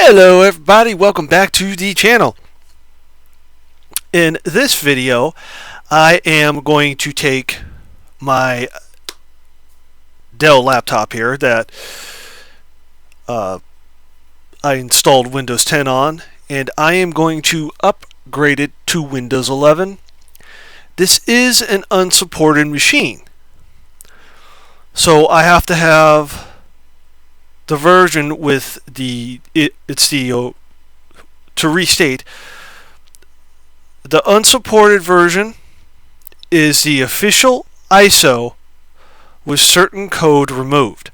Hello everybody, welcome back to the channel. In this video, I am going to take my Dell laptop here that I installed Windows 10 on, and I am going to upgrade it to Windows 11. This is an unsupported machine, so I have to have the version with to restate, the unsupported version is the official ISO with certain code removed.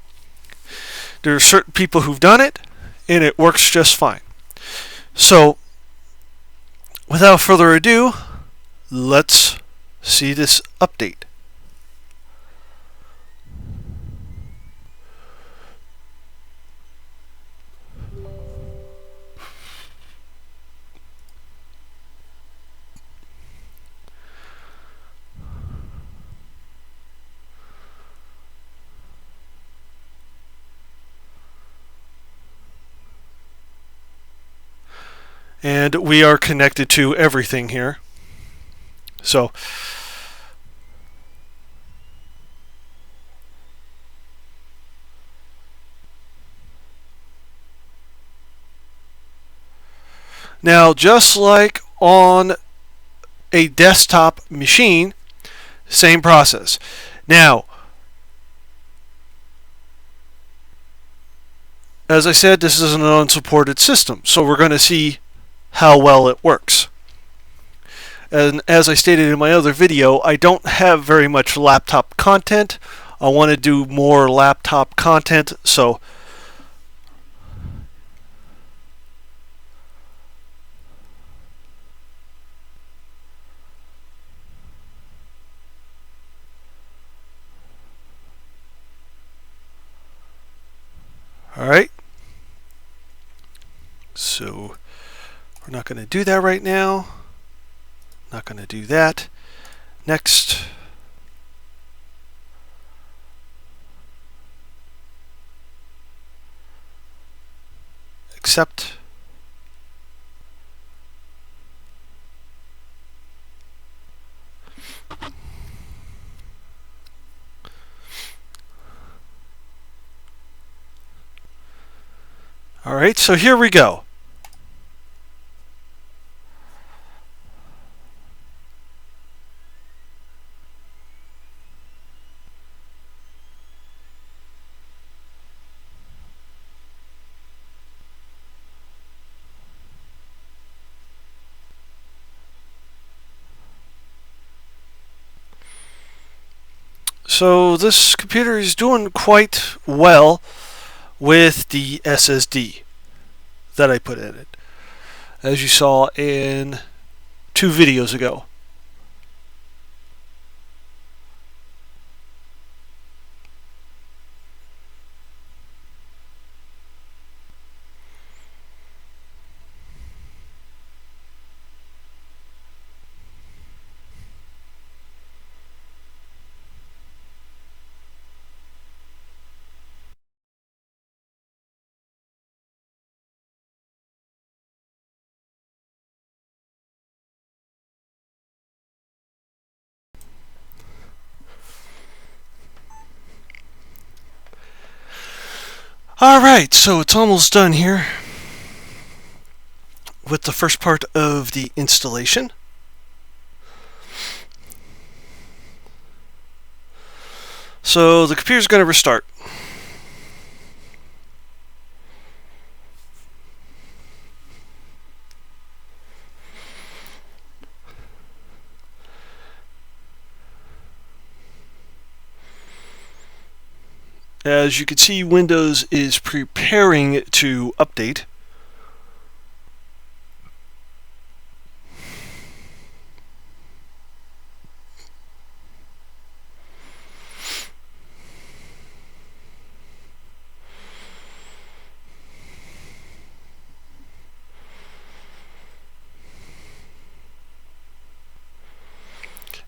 There are certain people who've done it and it works just fine. So without further ado, let's see this update. And we are connected to everything here. So now, just like on a desktop machine, same process. Now, as I said, this is an unsupported system, so we're going to see how well it works. And as I stated in my other video, I don't have very much laptop content. I want to do more laptop content, so alright. So we're not going to do that right now. Not going to do that. Next. Accept. Alright, so here we go. So this computer is doing quite well with the SSD that I put in it, as you saw in 2 videos ago. Alright, so it's almost done here with the first part of the installation. So the computer's going to restart. As you can see, Windows is preparing to update.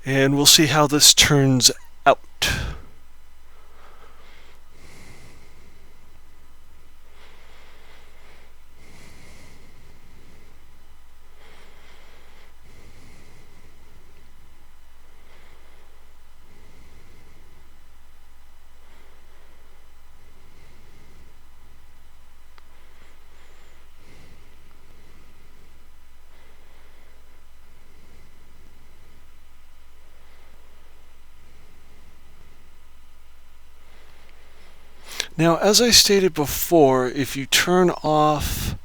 And we'll see how this turns out. Now, as I stated before, if you turn off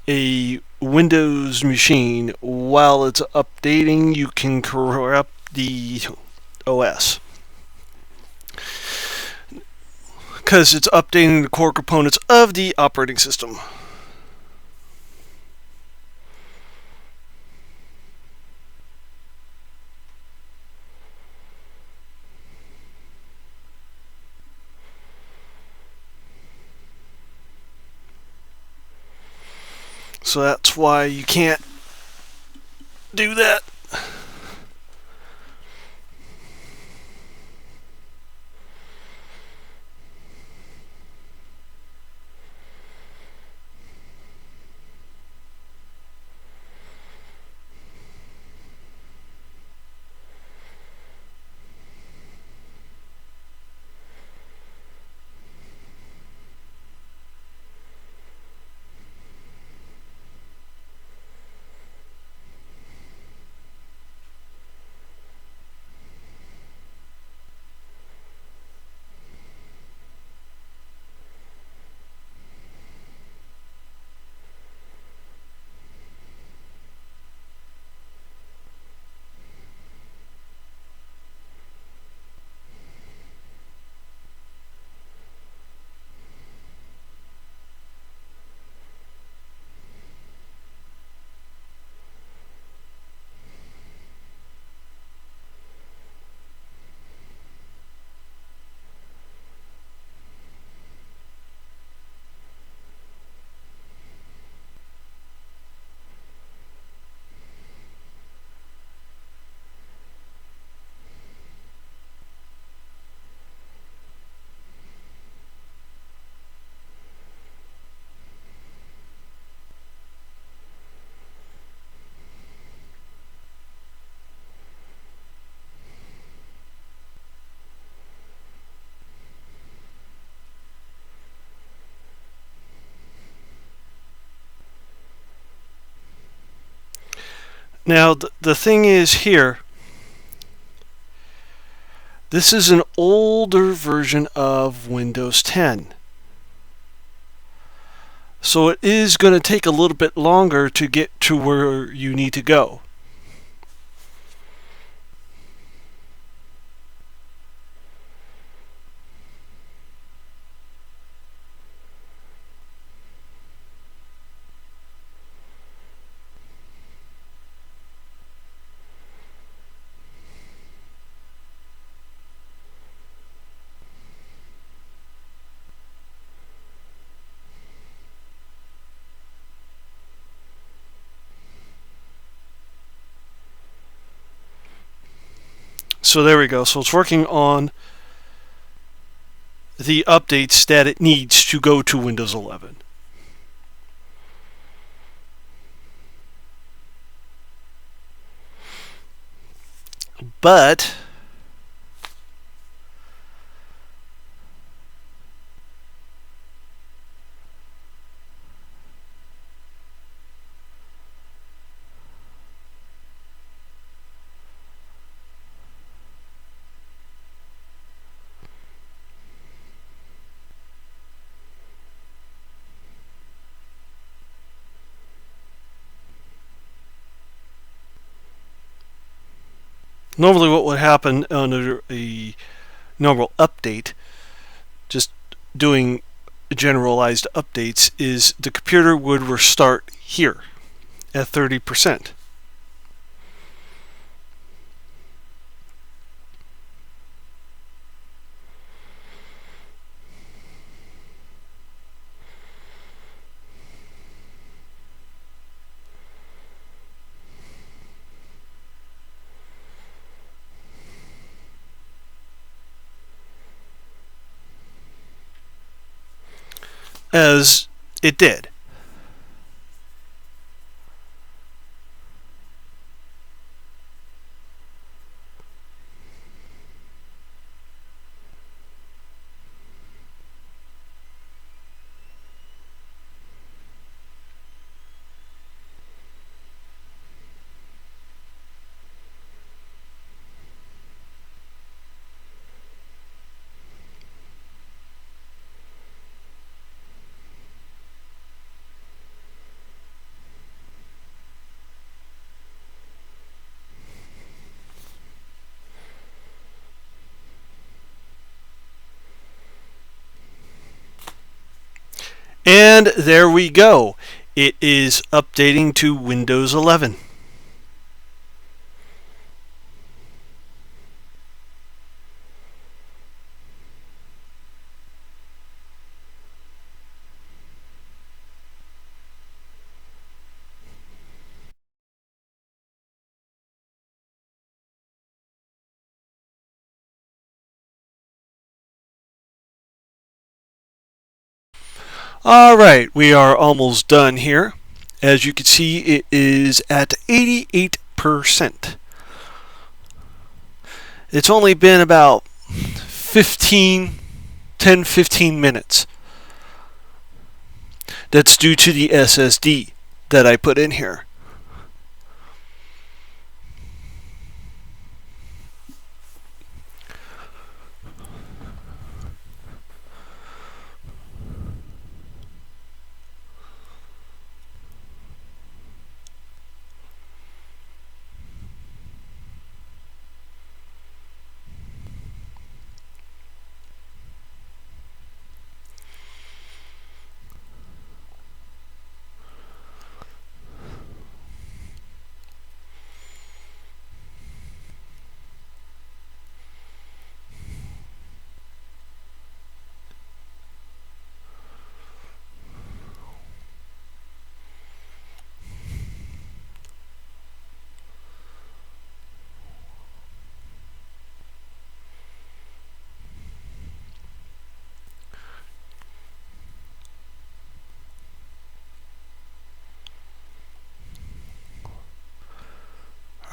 a Windows machine while it's updating, you can corrupt the OS, because it's updating the core components of the operating system. So that's why you can't do that. Now, the thing is here, this is an older version of Windows 10. So it is going to take a little bit longer to get to where you need to go. So there we go. So it's working on the updates that it needs to go to Windows 11. But normally what would happen under a normal update, just doing generalized updates, is the computer would restart here at 30%. As it did. And there we go. It is updating to Windows 11. Alright, we are almost done here. As you can see, it is at 88%. It's only been about 10-15 minutes. That's due to the SSD that I put in here.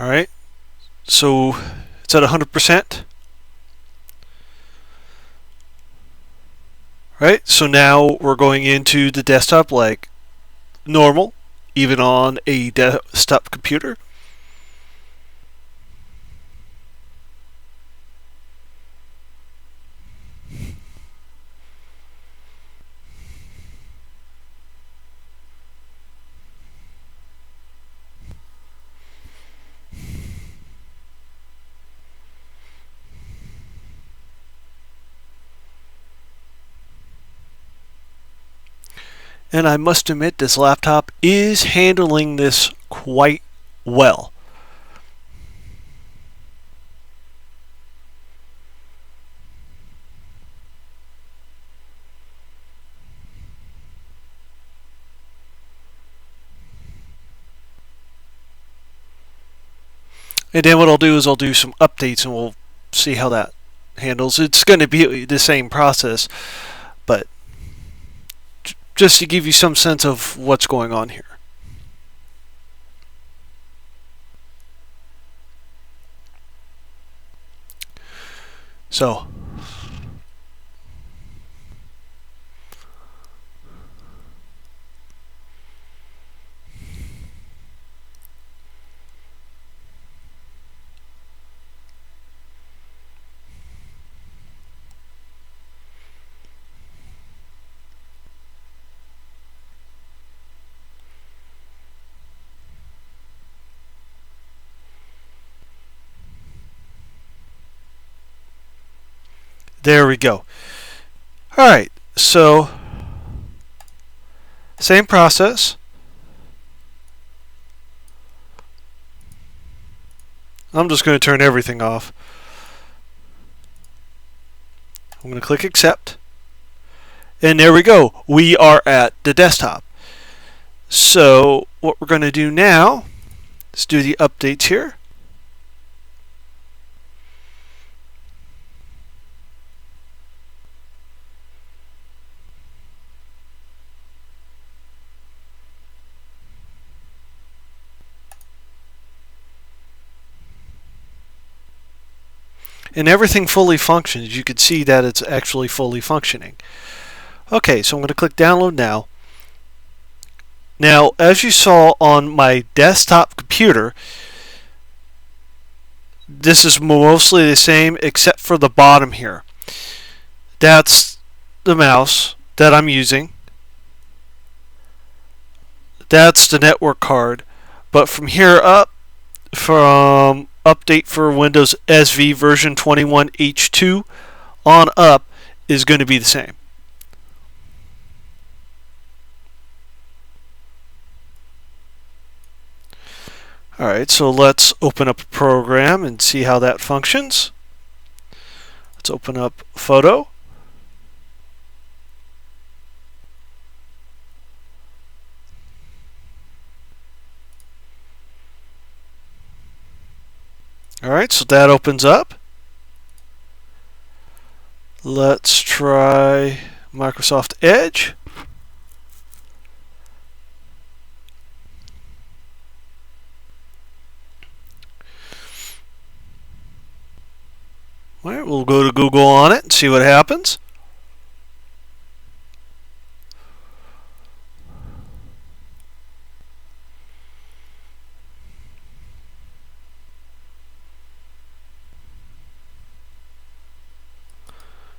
Alright, so it's at 100%. Right, so now we're going into the desktop like normal, even on a desktop computer. And I must admit, this laptop is handling this quite well. And then what I'll do is I'll do some updates and we'll see how that handles. It's going to be the same process, but just to give you some sense of what's going on here. So, there we go. Alright, so same process. I'm just going to turn everything off. I'm going to click accept. And there we go. We are at the desktop. So what we're going to do now is do the updates here. And everything fully functions. You can see that it's actually fully functioning. Okay, so I'm going to click download now. Now, as you saw on my desktop computer, this is mostly the same except for the bottom here. That's the mouse that I'm using. That's the network card. But from here up, from update for Windows SV version 21H2 on up is going to be the same. Alright, so let's open up a program and see how that functions. Let's open up Photo. Alright, so that opens up. Let's try Microsoft Edge. Alright, we'll go to Google on it and see what happens.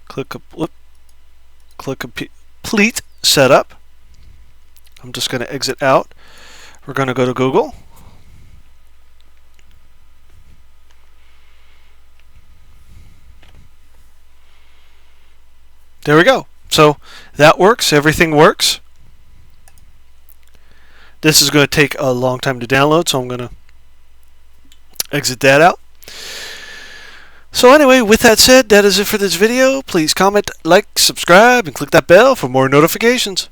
Click Complete Setup. I'm just going to exit out. We're going to go to Google. There we go. So that works. Everything works. This is going to take a long time to download, so I'm going to exit that out. So anyway, with that said, that is it for this video. Please comment, like, subscribe, and click that bell for more notifications.